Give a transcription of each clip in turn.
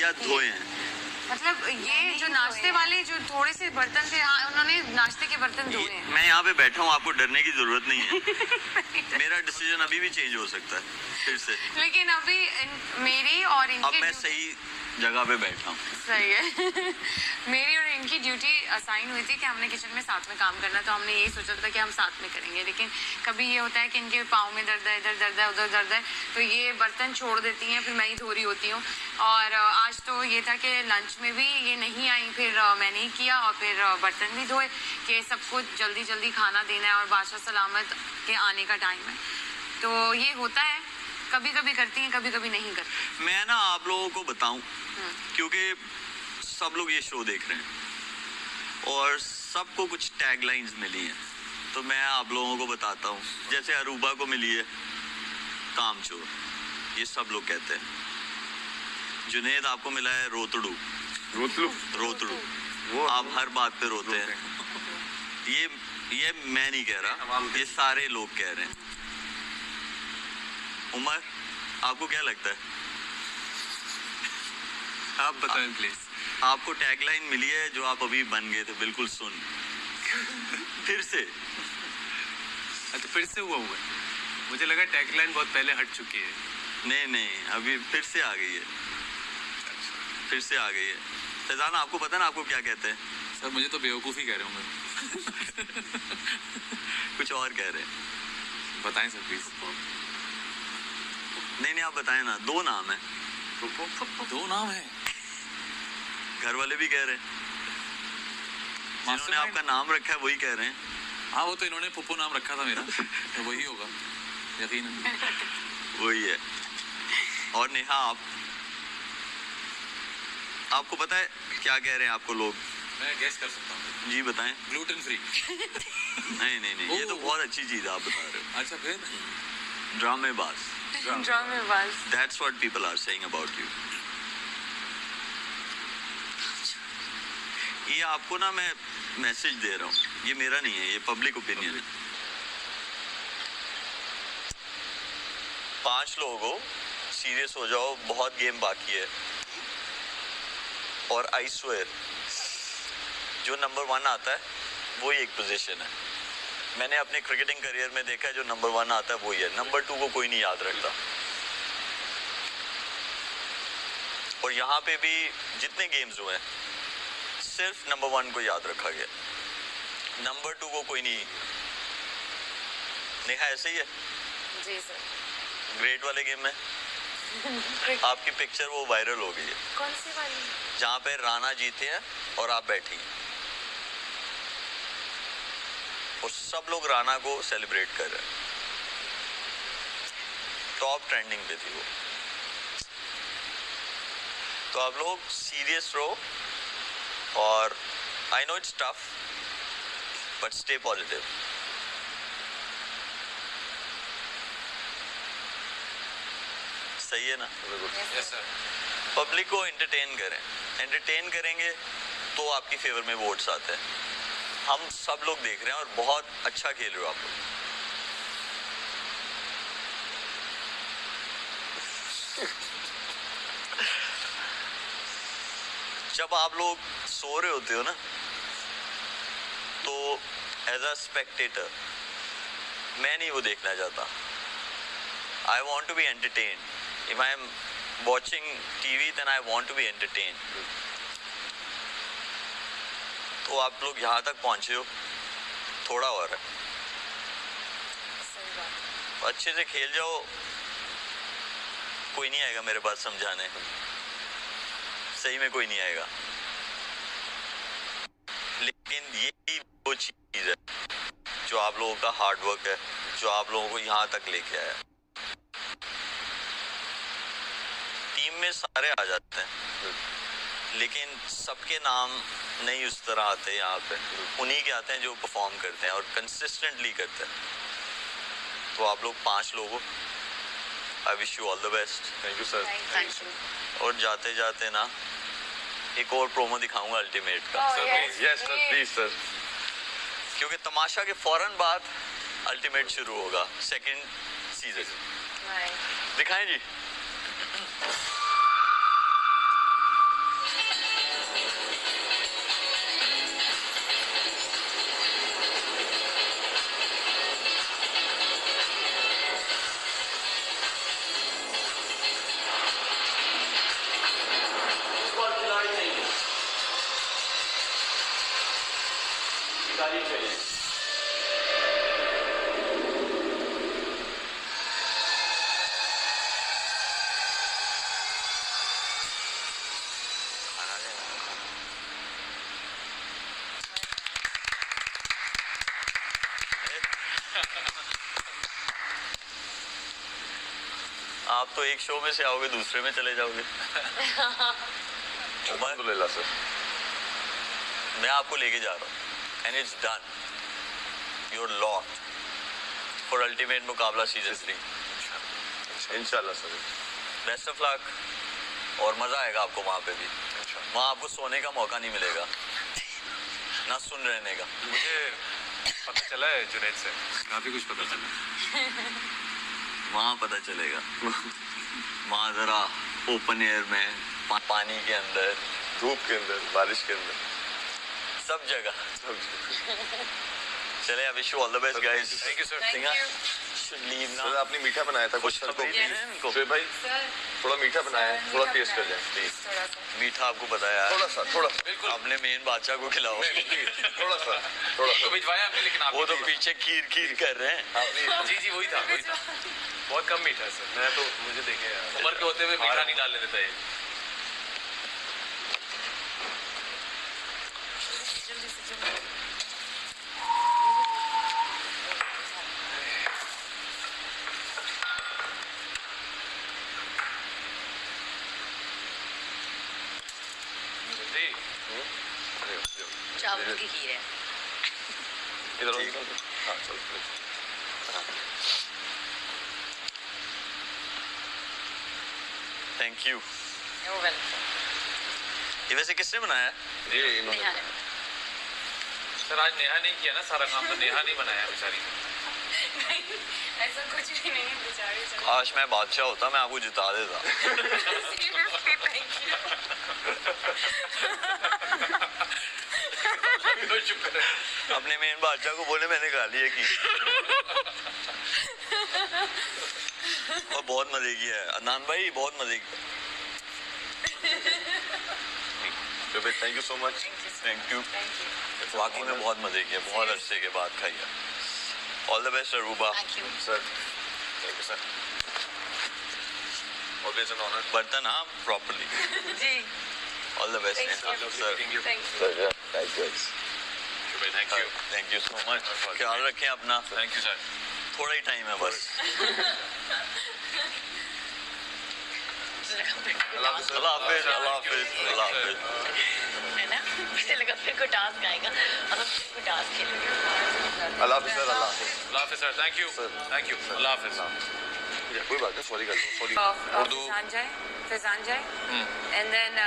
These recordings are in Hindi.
या धोए हैं? मतलब ये जो नाश्ते वाले जो थोड़े से बर्तन थे, हाँ उन्होंने नाश्ते के बर्तन धोए हैं। मैं यहाँ पे बैठा हूँ, आपको डरने की जरूरत नहीं है। मेरा डिसीजन अभी भी चेंज हो सकता है फिर से। लेकिन अभी मेरी और इनकी अब मैं सही जगह पे बैठा हूँ। सही है। मेरी और इनकी ड्यूटी असाइन हुई थी कि हमने किचन में साथ में काम करना, तो हमने यही सोचा था कि हम साथ में करेंगे। लेकिन कभी ये होता है कि इनके पाँव में दर्द है, इधर दर्द है, उधर दर्द है, तो ये बर्तन छोड़ देती हैं, फिर मैं ही धो रही होती हूँ। और आज तो ये था कि लंच में भी ये नहीं आई, फिर मैंने ही किया और फिर बर्तन भी धोए कि सबको जल्दी जल्दी खाना देना है और बादशाह सलामत के आने का टाइम है। तो ये होता है, कभी कभी करती हैं, कभी कभी नहीं करती। मैं ना आप लोगों को बताऊं, क्योंकि सब लोग ये शो देख रहे हैं और सबको कुछ टैगलाइंस मिली हैं, तो मैं आप लोगों को बताता हूँ। जैसे अरूबा को मिली है कामचोर, ये सब लोग कहते हैं। जुनेद आपको मिला है रोतड़ू। रोतड़ू वो आप हर बात पे रोते हैं। ये मैं नहीं कह रहा, ये सारे लोग कह रहे हैं। उमर, आपको क्या लगता है? आप बताएं प्लीज। आपको टैगलाइन मिली है जो आप अभी बन गए थे, बिल्कुल सुन। फिर से तो फिर से हुआ है। मुझे लगा टैगलाइन बहुत पहले हट चुकी है। नहीं, अभी फिर से आ गई है। फिर से आ गई है। फैजान, आपको पता है ना आपको क्या कहते हैं? सर मुझे तो बेवकूफ़ी कह रहे होंगे। कुछ और कह रहे हैं। बताएं सर प्लीज। नहीं, आप बताएं ना। दो नाम है। दो नाम है। घर वाले भी कह रहे हैं, जिन्होंने आपका नाम रखा है वही कह रहे हैं। हाँ, वो तो इन्होंने पुप्पू नाम रखा था मेरा, तो वही होगा यकीनन। वही है। और नेहा, आपको पता है क्या कह रहे हैं आपको लोग? मैं गेस कर सकता हूँ। जी बताएं। Gluten free. नहीं, ये तो बहुत अच्छी चीज आप बता रहे हो। अच्छा, फिर ड्रामेबाज। ड्रामेबाज। That's what people are saying about you. ये आपको ना मैं मैसेज दे रहा हूँ, ये मेरा नहीं है, ये पब्लिक ओपिनियन है। 5 लोगों, सीरियस हो जाओ, बहुत गेम बाकी है। और आई स्वेयर, जो नंबर 1 आता है वही एक पोजीशन है। मैंने अपने क्रिकेटिंग करियर में देखा है, जो नंबर 1 आता है वही है। नंबर 2 को कोई नहीं याद रखता। और यहाँ पे भी जितने गेम्स हुए हैं, सिर्फ नंबर 1 को याद रखा गया, नंबर 2 को कोई नहीं। नेहा, ऐसे ही है? जी सर। ग्रेट वाले गेम में आपकी पिक्चर वो वायरल हो गई है। कौन सी वाली? जहाँ पे राणा जीते हैं और आप बैठी हैं और सब लोग राणा को सेलिब्रेट कर रहे हैं। टॉप ट्रेंडिंग पे थी वो। तो आप लोग सीरियस रहो और I know it's tough but stay positive. सही है ना? Yes sir. पब्लिक को एंटरटेन करें। एंटरटेन करेंगे तो आपकी फेवर में वोट्स आते हैं। हम सब लोग देख रहे हैं और बहुत अच्छा खेल रहे हो आप लोग। जब आप लोग सो रहे होते हो ना, तो एज अ स्पेक्टेटर मैं नहीं वो देखना चाहता। I want to be entertained. If I am watching TV then I want to be entertained. तो आप लोग यहाँ तक पहुँचे हो, थोड़ा और है। तो अच्छे से खेल जाओ, कोई नहीं आएगा मेरे पास समझाने। सही में कोई नहीं आएगा। लेकिन यही वो चीज है जो आप लोगों का हार्ड वर्क है, जो आप लोगों को यहाँ तक लेके आया। टीम में सारे आ जाते हैं, लेकिन सबके नाम नहीं उस तरह आते यहाँ पे। उन्हीं के आते हैं जो परफॉर्म करते हैं और कंसिस्टेंटली करते हैं। तो आप लोग 5 लोगों, I wish you all the best. Thank you sir. Thank you. और जाते जाते ना एक और प्रोमो दिखाऊंगा अल्टीमेट का। Yes sir, please sir. क्योंकि तमाशा के फौरन बाद अल्टीमेट शुरू होगा, सेकंड सीजन। दिखाएं जी। आप तो एक शो में से आओगे दूसरे में चले जाओगे। अल्हम्दुलिल्लाह सर। मैं आपको लेके जा रहा हूँ and it's done, you're locked for ultimate मुकाबला सीजन 3। इंशाल्लाह सर। बेस्ट ऑफ लक और मजा आएगा आपको वहाँ पे भी। वहाँ आपको सोने का मौका नहीं मिलेगा ना सुन रहने का। मुझे पता चला है जुनैद से, काफी कुछ पता चला। वहाँ पता चलेगा। वहाँ जरा ओपन एयर में, पानी के अंदर, धूप के अंदर, बारिश के अंदर, सब जगह। चले I wish you all the best guys. Thank you sir. Should leave sir now. आपने मीठा बनाया था कुछ सर को इनको शुएब भाई सर थोड़ा मीठा बनाया है, थोड़ा टेस्ट कर जाए प्लीज। थोड़ा सा मीठा आपको बताया थोड़ा सा बिल्कुल आपने मेन बादशाह को खिलाओ। थोड़ा सा तो भिजवाया आपने, लेकिन आप वो तो पीछे खीर खीर कर रहे हैं। जी जी वही था बहुत कम मीठा है सर। मैं तो मुझे देखे उम्र के होते हुए मीठा नहीं डालने देता है। जल्दी से जल्दी। जी चावल की खीर है। इधर ठीक। हाँ चलो थैंक यू। You're welcome. ये वैसे किसने बनाया है? ये इन्होंने नेहा ने। सर आज नेहा नहीं किया ना सारा काम, तो नेहा नहीं बनाया बेचारी। नहीं, ऐसा कुछ भी नहीं है बेचारे। चलो। काश मैं बादशाह होता, मैं आपको जिता देता। Seriously, thank you. शुक्र है। अपने मेन बादशाह को बोले मैंने गाली है की। और बहुत मजे की है अदनान भाई, बहुत मजे की। शुएब भाई thank you so much. Thank you. Thank you. वाकई में बहुत मजे की है, बहुत अरसे के बाद खाई है। All the best Aruba. Thank you. Sir thank you sir. Always an honour. बर्तन हाँ प्रॉपरली। जी। ऑल द बेस्ट Thank you. Sir. Thank you. Thank you. Sir thank you thank you. Thank you so much. ख्याल रखें अपना। Thank you sir. थोड़ा ही टाइम है बस। अल्लाह हाफ़िज़ सर। अल्लाह हाफिज, अल्लाह हाफिज, अल्लाह हाफिज। है ना, मुझे लगा फिर कोई टास्क आएगा और फिर कोई टास्क खेलेंगे। अल्लाह हाफ़िज़ सर। अल्लाह हाफ़िज़। अल्लाह हाफिज sir. Thank you thank you. अल्लाह हाफिज। कोई बात नहीं, सॉरी कर दो सॉरी। उर्दू। फिजान जाए एंड देन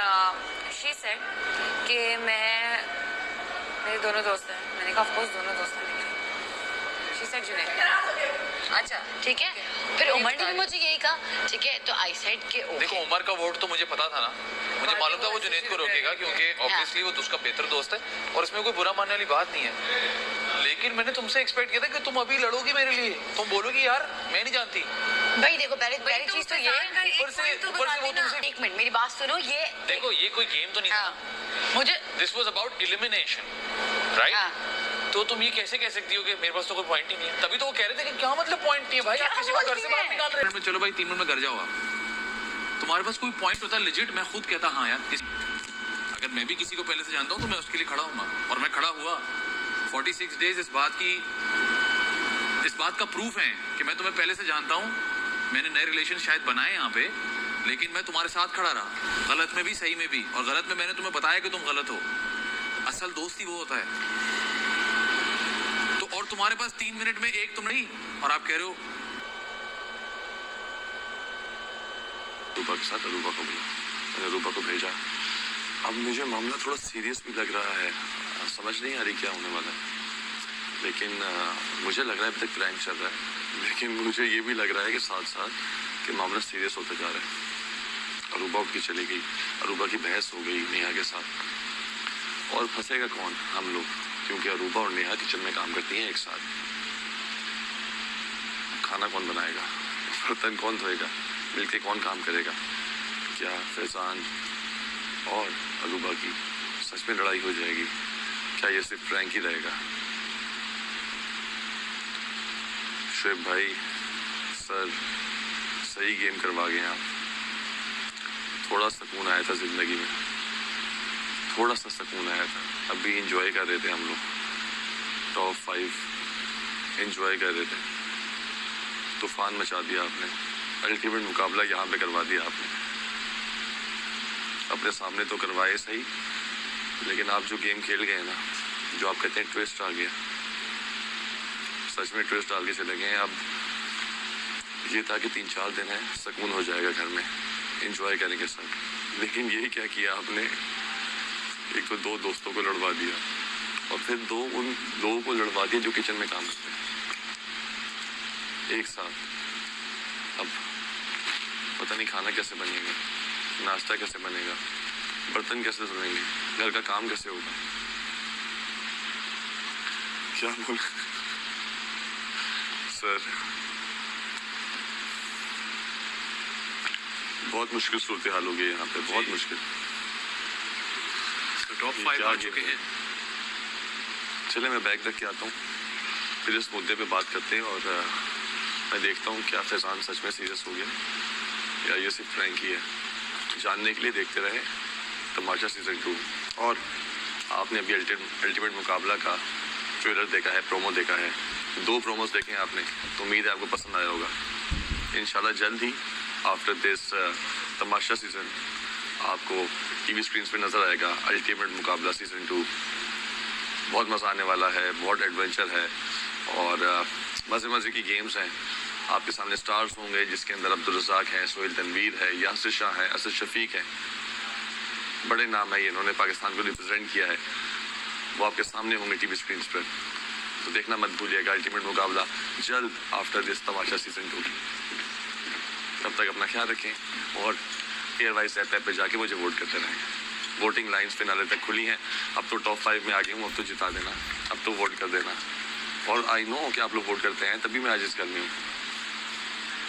शी सेड कि मेरे दोनों दोस्त हैं। मैंने कहा ऑफ कोर्स दोनों दोस्त हैं। She said Junaid. अच्छा ठीक है, फिर उमर ने भी मुझे यही कहा। ठीक है, तो आई सेड के देखो उमर का वोट तो मुझे पता था ना, मुझे मालूम था वो जुनैद को रोकेगा क्योंकि ऑब्वियसली वो तो उसका बेहतर दोस्त है और इसमें कोई बुरा मानने वाली बात नहीं है। लेकिन मैंने तुमसे एक्सपेक्ट किया था कि तुम अभी लड़ोगी मेरे लिए, तुम बोलोगी यार मैं नहीं जानती। भाई देखो पहली चीज तो ये ऊपर से वो तुमसे एक मिनट मेरी बात सुनो। ये देखो ये कोई गेम तो नहीं हाँ, था। मुझे this was about elimination right. हाँ। तो तुम ये कैसे कह सकती हो कि मेरे पास तो कोई पॉइंट ही नहीं है? तभी तो वो कह रहे थे कि क्या मतलब पॉइंट नहीं है भाई, आप किसी को घर से बाहर निकाल रहे हैं। चलो भाई 3 मिनट में घर जाओ आप। तुम्हारे पास कोई पॉइंट होता है लेजिट, मैं खुद कहता हाँ यार अगर मैं भी किसी को पहले से जानता हूँ तो मैं उसके लिए खड़ा हूँ और मैं खड़ा हुआ। 46 डेज इस बात का प्रूफ है कि मैं तुम्हें पहले से जानता हूँ। मैंने नए रिलेशन शायद बनाए यहाँ पे, लेकिन मैं तुम्हारे साथ खड़ा रहा, गलत में भी सही में भी। और गलत में मैंने तुम्हें बताया कि तुम गलत हो। असल दोस्ती वो होता है। तो और तुम्हारे पास 3 मिनट में एक तुम नहीं, और आप कह रहे हो रूबा के साथ अरूबा को बुला। मैंने रूबा को भेजा। अब मुझे मामला थोड़ा सीरियस भी लग रहा है, समझ नहीं आ रही क्या होने वाला है। लेकिन मुझे लग रहा है अभी तक प्रैंक चल रहा है, लेकिन मुझे ये भी लग रहा है कि साथ साथ कि मामला सीरियस होता जा रहा है। अरूबा उठ के चली गई, अरूबा की बहस हो गई नेहा के साथ, और फंसेगा कौन? हम लोग, क्योंकि अरूबा और नेहा किचन में काम करती हैं एक साथ। खाना कौन बनाएगा, बर्तन कौन धोएगा, मिलके कौन काम करेगा? क्या फैजान और अरूबा की सच में लड़ाई हो जाएगी? क्या ये सिर्फ प्रैंक ही रहेगा? शुएब भाई सर सही गेम करवा गए आप। थोड़ा सुकून आया था जिंदगी में, थोड़ा सा सुकून आया था। अभी इंजॉय कर रहे थे हम लोग, टॉप 5 इंजॉय कर रहे थे। तूफान मचा दिया आपने, अल्टीमेट मुकाबला यहाँ पे करवा दिया आपने। अपने सामने तो करवाए सही, लेकिन आप जो गेम खेल गए ना, जो आप कहते हैं ट्विस्ट आ गया, सच में ट्विस्ट डाल के चले गए। अब ये था कि 3-4 दिन है, सुकून हो जाएगा घर में, एंजॉय करेंगे सब, लेकिन यही क्या किया आपने, एक तो 2 दोस्तों को लड़वा दिया और फिर उन लोगों को लड़वा दिया जो किचन में काम करते हैं एक साथ। अब पता नहीं खाना कैसे बनेगा, नाश्ता कैसे बनेगा, बर्तन कैसे धोएंगे, घर का काम कैसे होगा, क्या बोल सर। बहुत मुश्किल सूरत हाल हो गई यहाँ पे, बहुत मुश्किल। तो टॉप 5 क्या आ चुके गेम है? हैं। चले मैं बैग रख के आता हूँ, फिर इस मुद्दे पे बात करते हैं और मैं देखता हूँ क्या फैजान सच में सीरियस हो गया या ये सिर्फ प्रैंक ही है। जानने के लिए देखते रहे तमाशा सीजन 2। और आपने अभी अल्टीमेट मुकाबला का ट्रेलर देखा है, प्रोमो देखा है, 2 प्रोमोस देखे हैं आपने, तो उम्मीद है आपको पसंद आया होगा। इंशाल्लाह जल्द ही आफ्टर दिस तमाशा सीजन आपको टीवी स्क्रीन पे नजर आएगा अल्टीमेट मुकाबला सीजन 2। बहुत मज़ा आने वाला है, बहुत एडवेंचर है और मज़े मज़े की गेम्स हैं। आपके सामने स्टार्स होंगे जिसके अंदर अब्दुल रज़ाक हैं, सोहेल तनवीर है, यासिर शाह हैं, असद शफीक हैं। बड़े नाम है, इन्होंने पाकिस्तान को रिप्रेजेंट किया है, वो आपके सामने होंगे टीवी स्क्रीन पर। तो देखना मत भूलिएगा अल्टीमेट मुकाबला जल्द आफ्टर दिस तमाशा सीजन 2। तब तक अपना ख्याल रखें और एयरवाइज ऐप पे जाके मुझे वोट करते रहें। वोटिंग लाइंस फिनाले तक खुली हैं, अब तो टॉप 5 में आ गई हूँ, अब तो जिता देना, अब तो वोट कर देना। और आई नो कि आप लोग वोट करते हैं तभी मैं आजिज़ कर रही हूँ,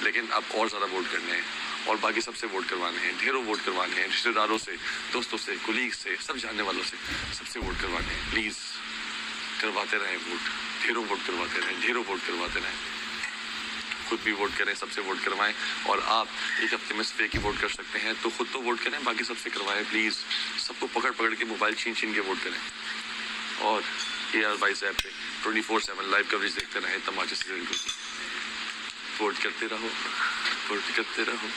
लेकिन अब और ज़्यादा वोट करने हैं और बाकी सबसे वोट करवाने हैं, ढेरों वोट करवाने हैं, रिश्तेदारों से, दोस्तों से, कुलीग से, सब जानने वालों से, सबसे वोट करवाने हैं। प्लीज़ करवाते रहें वोट, ढेरों वोट करवाते रहें, ढेरों वोट करवाते रहें। खुद भी वोट करें, सबसे वोट करवाएं। और आप एक हफ्ते में सिर्फ एक ही वोट कर सकते हैं, तो खुद तो वोट करें, बाकी सबसे करवाएं प्लीज़। सबको पकड़ पकड़ के मोबाइल छीन के वोट करें और AR22 ऐप पे 24/7 लाइव कवरेज देखते रहें तमाशा सीजन 2 की। वोट करते रहो, वोट करते रहो।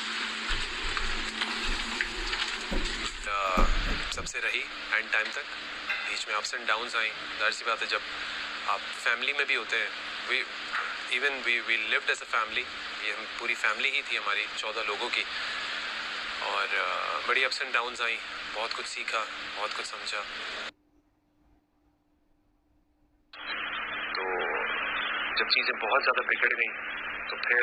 सबसे रही एंड टाइम तक, बीच में अप्स एंड डाउन्स आई, जाहिर सी बात है जब आप फैमिली में भी होते हैं। We lived as a family, ये हम पूरी फैमिली ही थी हमारी 14 लोगों की, और बड़ी अप्स एंड डाउन्स आई, बहुत कुछ सीखा, बहुत कुछ समझा। तो जब चीज़ें बहुत ज़्यादा बिगड़ गई तो फिर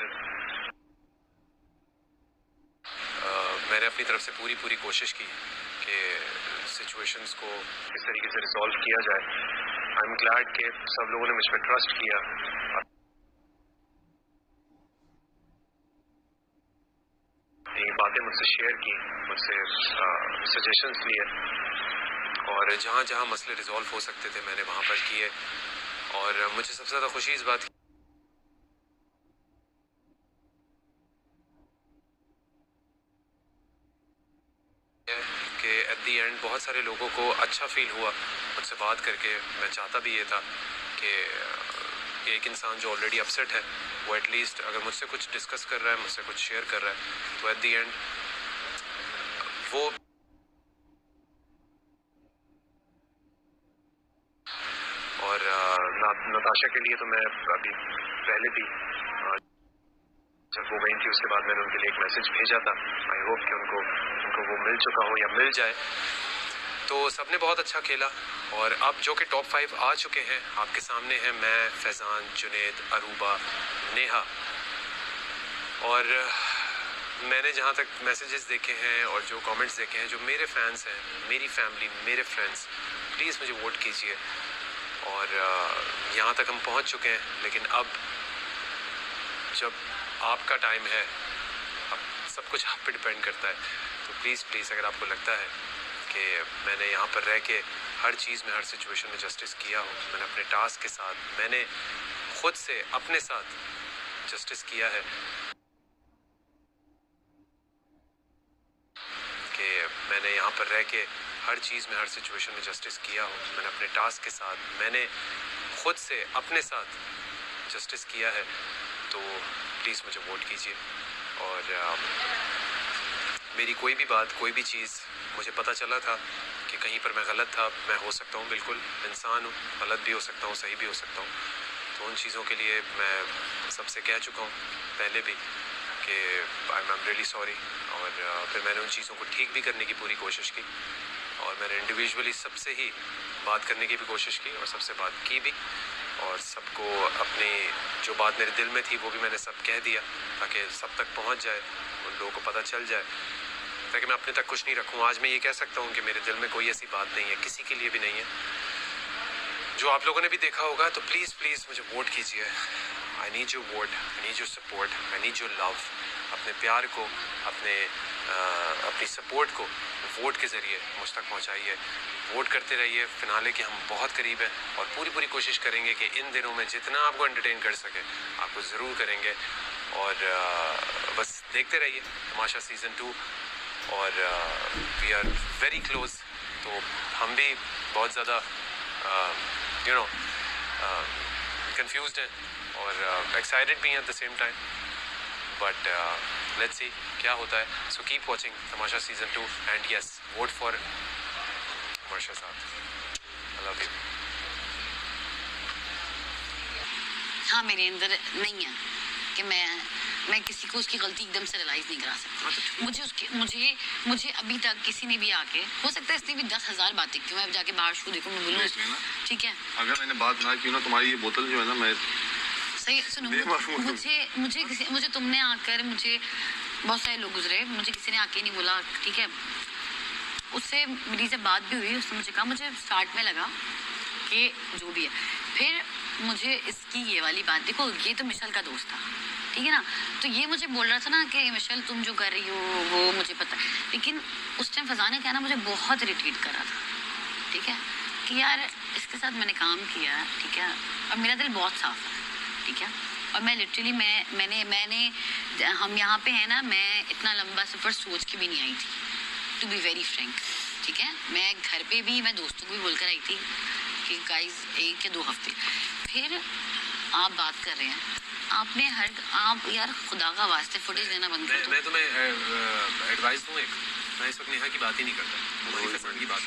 मैंने अपनी तरफ से पूरी कोशिश की कि सिचुएशंस को इस तरीके से रिजॉल्व किया जाए। आई एम ग्लैड कि सब लोगों ने मुझ पर ट्रस्ट किया, ये बातें मुझसे शेयर की, मुझसे सजेशंस लिए, और जहाँ जहाँ मसले रिजॉल्व हो सकते थे मैंने वहाँ पर किए। और मुझे सबसे ज़्यादा खुशी इस बात की कि एट दी एंड बहुत सारे लोगों को अच्छा फील हुआ मुझसे बात करके। मैं चाहता भी ये था कि एक इंसान जो ऑलरेडी अपसेट है वो एटलीस्ट अगर मुझसे कुछ डिस्कस कर रहा है, मुझसे कुछ शेयर कर रहा है, तो एट दी एंड वो और नताशा के लिए तो मैं अभी पहले भी जब वो गई थी उसके बाद मैंने उनके लिए एक मैसेज भेजा था। आई होप कि उनको वो मिल चुका हो या मिल जाए। तो सबने बहुत अच्छा खेला और अब जो कि टॉप 5 आ चुके हैं आपके सामने हैं मैं, फैज़ान, जुनेद, अरूबा, नेहा। और मैंने जहाँ तक मैसेजेस देखे हैं और जो कमेंट्स देखे हैं, जो मेरे फैंस हैं, मेरी फैमिली, मेरे फ्रेंड्स, प्लीज़ मुझे वोट कीजिए। और यहाँ तक हम पहुँच चुके हैं, लेकिन अब जब आपका टाइम है, अब सब कुछ आप पे डिपेंड करता है। तो प्लीज़ अगर आपको लगता है कि मैंने यहाँ पर रह के हर चीज़ में, हर सिचुएशन में जस्टिस किया हो, मैंने अपने टास्क के साथ, मैंने खुद से अपने साथ जस्टिस किया है, कि मैंने यहाँ पर रह के हर चीज़ में, हर सिचुएशन में जस्टिस किया हो, मैंने अपने टास्क के साथ, मैंने खुद से अपने साथ जस्टिस किया है, तो प्लीज़ मुझे वोट कीजिए। और मेरी कोई भी बात, कोई भी चीज़, मुझे पता चला था कि कहीं पर मैं गलत था। मैं हो सकता हूँ, बिल्कुल इंसान हूँ, गलत भी हो सकता हूँ, सही भी हो सकता हूँ। तो उन चीज़ों के लिए मैं सबसे कह चुका हूँ पहले भी कि आई एम रियली सॉरी। और फिर मैंने उन चीज़ों को ठीक भी करने की पूरी कोशिश की, और मैंने इंडिविजुअली सबसे ही बात करने की भी कोशिश की, और सबसे बात की भी, और सबको अपनी जो बात मेरे दिल में थी वो भी मैंने सब कह दिया, ताकि सब तक पहुंच जाए, उन लोगों को पता चल जाए, ताकि मैं अपने तक कुछ नहीं रखूं। आज मैं ये कह सकता हूं कि मेरे दिल में कोई ऐसी बात नहीं है, किसी के लिए भी नहीं है। जो आप लोगों ने भी देखा होगा, तो प्लीज़ प्लीज़ मुझे वोट कीजिए। I need your vote, I need your support, I need your love. अपने प्यार को, अपनी सपोर्ट को वोट के ज़रिए मुझ तक पहुंचाइए। वोट करते रहिए। फिनाले के हम बहुत करीब हैं, और पूरी कोशिश करेंगे कि इन दिनों में जितना आपको एंटरटेन कर सके आपको ज़रूर करेंगे। और बस देखते रहिए तमाशा सीज़न 2, और वी आर वेरी क्लोज। तो हम भी बहुत ज़्यादा कंफ्यूज्ड हैं और एक्साइटेड भी हैं at the same time, but let's see क्या होता है। So keep watching Tamasha season 2, and yes, vote for Varsha साथ। I love you. हाँ, मेरे अंदर नहीं है कि मैं किसी को उसकी गलती एकदम से रियलाइज़ नहीं करा सकती। मुझे अभी तक किसी ने भी आके, हो सकता है इसने भी 10,000 बातें की, मैं जाके बाहर शो देखूँ, मैं बोलूँ ठीक है, अगर मैंने बात ना की ना, तुम्हारी ये बोतल जो है ना, मैं सही सुनो, मुझे तुमने आकर, मुझे बहुत सारे लोग गुजरे, मुझे किसी ने आके नहीं बोला, ठीक है। उससे मेरी जब बात भी हुई, उसने मुझे कहा, मुझे स्टार्ट में लगा कि जो भी है, फिर मुझे इसकी ये वाली बात, देखो ये तो मिशेल का दोस्त था, ठीक है ना, तो ये मुझे बोल रहा था ना कि मिशेल तुम जो कर रही हो वो मुझे पता है, लेकिन उस टाइम फज़ा ने कहना मुझे बहुत इरिटेट कर रहा था, ठीक है, कि यार इसके साथ मैंने काम किया, ठीक है, और मेरा दिल बहुत साफ है, ठीक है, और मैं लिटरली मैंने हम यहाँ पे हैं ना, मैं इतना लंबा सफ़र सोच के भी नहीं आई थी, टू बी वेरी फ्रैंक, ठीक है। मैं घर पे भी, मैं दोस्तों को भी बोलकर आई थी कि गाइस 1 या 2 हफ्ते, फिर आप बात कर रहे हैं, आप यार खुदा का वास्ते फुटेज देना बंद कर दो। मैं तुम्हें एडवाइस दूँ एक, मैं इस वक्त नेहा की बात ही नहीं करता, तुम्हारी फसान की बात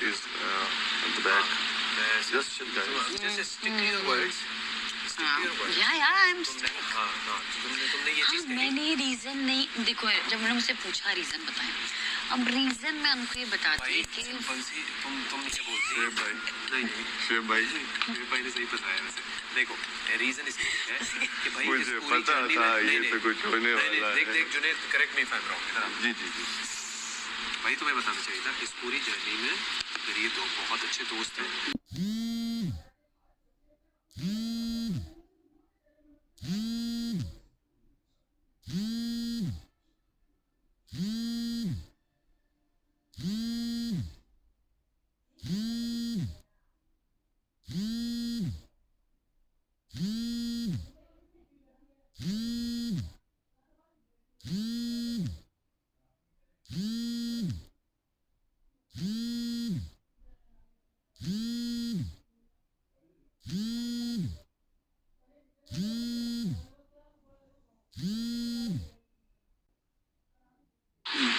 मैंने रीजन नहीं, देखो जब मैंने मुझसे पूछा रीजन बताएं, अब रीजन मैं उनको ये बताती कि तुम ये बोलती शेब भाई ने सही बताया वैसे। देखो रीजन इसके है कि भाई मुझे पता था ये तो कुछ होने वाला है। देख Junaid, correct me if I am wrong. जी भाई तुम्हें बताना चाहिए था, इस पूरी जर्नी में मेरे ये 2 बहुत अच्छे दोस्त हैं।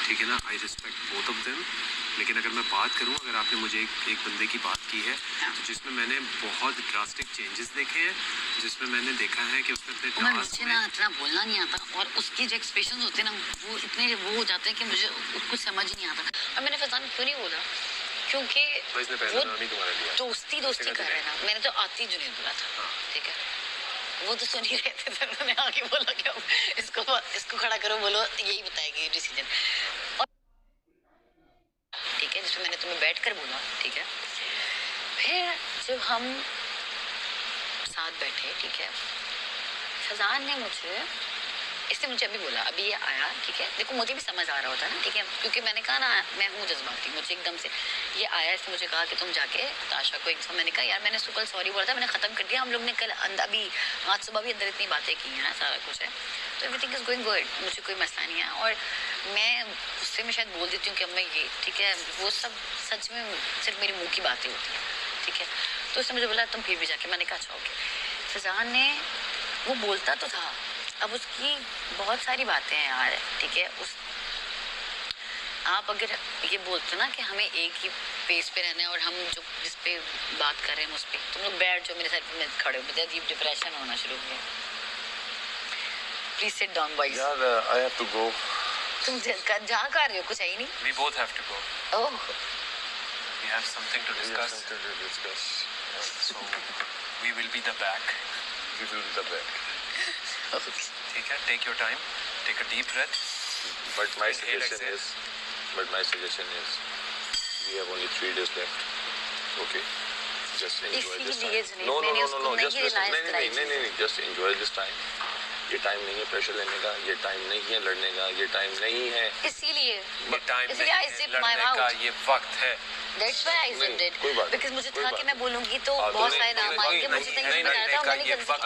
ठीक है ना, I respect both of them, लेकिन अगर मैं बात करूं, अगर आपने मुझे एक बंदे की बात की है तो जिसमें मैंने बहुत ड्रास्टिक चेंजेस देखे हैं, जिसमें मैंने देखा है कि उसने अपने मुझे ना इतना बोलना नहीं आता, और उसके जो एक्सप्रेशंस होते हैं ना, वो इतने वो हो जाते हैं कि मुझे कुछ समझ ही नहीं आता। और मैंने फज़ान क्यों नहीं बोला, क्योंकि वो दोस्ती कर रहे हैं ना, मैंने तो आती जुनैद बोला था, ठीक है, वो तो सुन ही रहे थे, तो उन्होंने आगे बोला कि इसको खड़ा करो, बोलो यही बताएगी डिसीजन, ठीक है, जिसमें मैंने तुम्हें बैठ कर बोला, ठीक है। फिर जब हम साथ बैठे, ठीक है, फज़ान ने इसने मुझे अभी बोला, अभी ये आया, ठीक है, देखो मुझे भी समझ आ रहा होता ना, ठीक है, क्योंकि मैंने कहा ना मैं हूँ जज्बाती, मुझे एकदम से ये आया, इसने मुझे कहा कि तुम जाके ताशा को एक, मैंने कहा यार मैंने उसको कल सॉरी बोला था, मैंने ख़त्म कर दिया, हम लोग ने कल अभी आज सुबह भी अंदर इतनी बातें की हैं, सारा कुछ है, तो एवरीथिंग इज़ गोइंग गुड, मुझे कोई मसला नहीं है, और मैं उससे मैं शायद बोल देती हूँ कि अब मैं ये, ठीक है, वो सब सच में सिर्फ मेरी मुँह की बातें होती हैं, ठीक है, तो उसने मुझे बोला तुम फिर भी जाके, मैंने कहा अच्छा ओके। फज़ान ने, वो बोलता तो था अब उसकी बहुत सारी बातें हैं यार, ठीक है। उस आप अगर ये बोलते हो ना कि हमें एक ही पेस पे रहना है और हम जो जिस पे बात कर रहे हैं उस पे, तुम लोग बैठ जाओ मेरे सर पे, मैं खड़े हो, मुझे अजीब डिप्रेशन होना शुरू हो गया। Please sit down boys. यार आई हैव टू गो। तुम जा कर रहे हो, कुछ है ही नहीं। We both have to go. Oh We have something to discuss. So we will be the back. We will be the back. ठीक है, take your time, take a deep breath. But my Inhale, suggestion exhale. is, we have only 3 days left. Okay. Just enjoy this इसीलिए time. जुनैद, No. मैंने उसको Just नहीं listen. realize कराई नहीं. Just enjoy this time. ये टाइम नहीं है प्रेशर लेने का, ये टाइम नहीं है लड़ने का, ये टाइम नहीं है। इसीलिए ये टाइम इसलिए I zipped my लड़ने का, mouth. ये वक्त है। That's why I zipped it. कोई बात Because मुझे कोई था बात कि मैं बोलूंगी तो हाँ, बहुत नहीं, सारे नाम नहीं, आएंगे, नहीं, मुझे नहीं, नहीं लड़ने बताया था, का मैंने ये कर वक्त था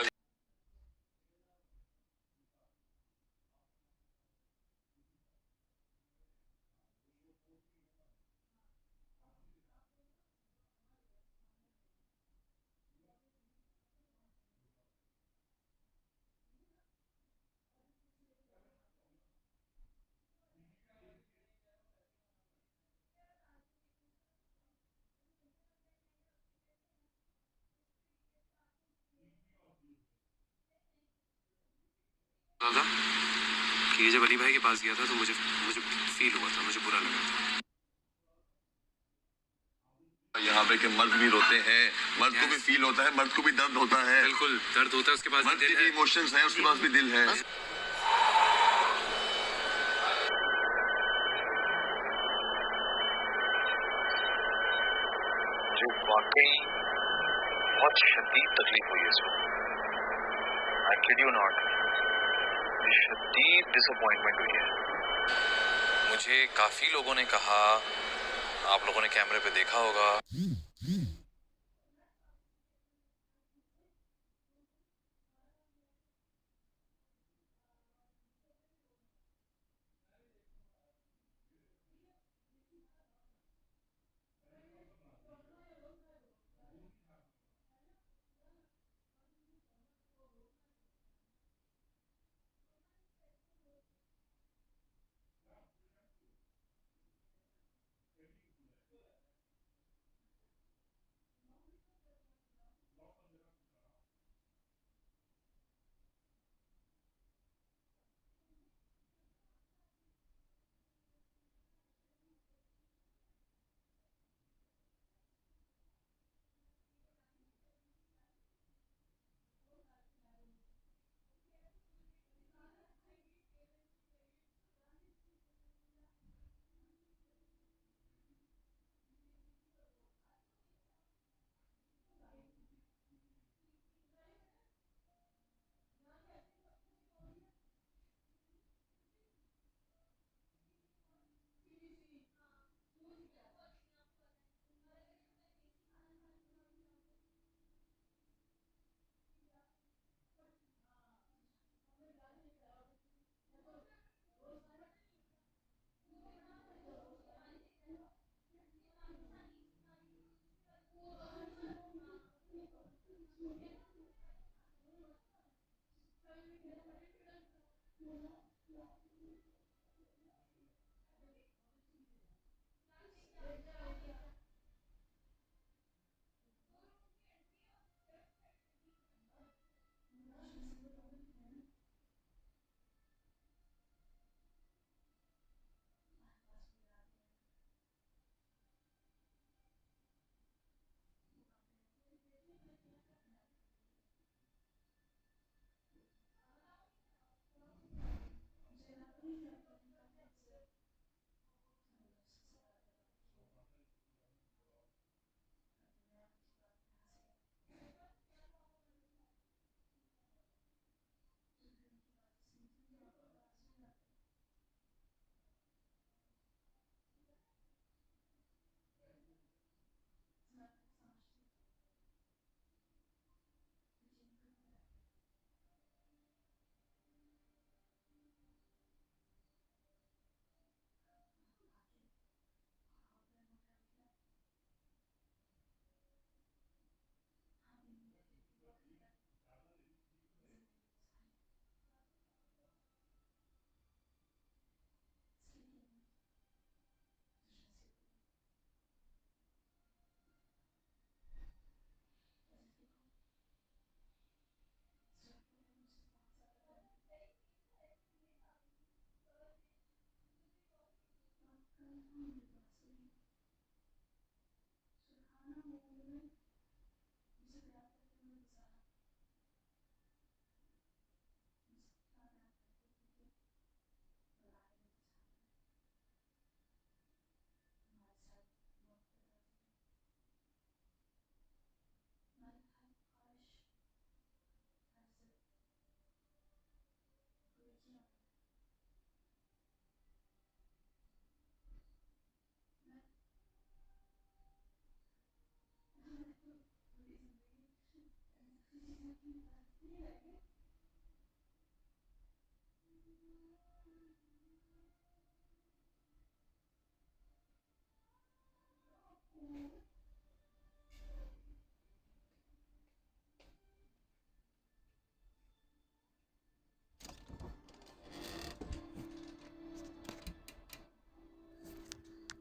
कि जब अली भाई के पास गया था तो मुझे मुझे फील हुआ था, मुझे बुरा लगा था। यहाँ पे के मर्द भी रोते हैं, मर्द को भी Yes. फील होता है, मर्द को भी दर्द होता है, बिल्कुल दर्द होता है, उसके पास मर्द भी के दिल भी है। इमोशंस हैं, उसके पास भी दिल है। जो वाकई बहुत शदीद तकलीफ हुई है इसमें। आई किड यू नॉट, शदीद डिसअपॉइंटमेंट हुई है। मुझे काफी लोगों ने कहा, आप लोगों ने कैमरे पे देखा होगा,